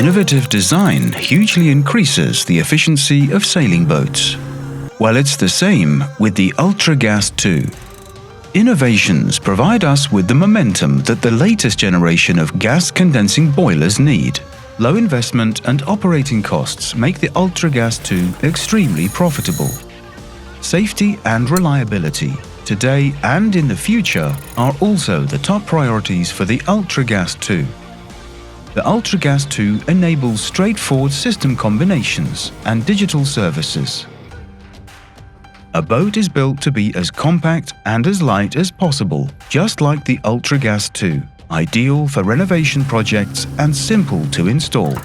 innovative design hugely increases the efficiency of sailing boats. Well, it's the same with the UltraGas too. Innovations provide us with the momentum that the latest generation of gas condensing boilers need. Low investment and operating costs make the UltraGas 2 extremely profitable. Safety and reliability, today and in the future, are also the top priorities for the UltraGas 2. The UltraGas 2 enables straightforward system combinations and digital services. A boat is built to be as compact and as light as possible, just like the UltraGas 2, ideal for renovation projects and simple to install.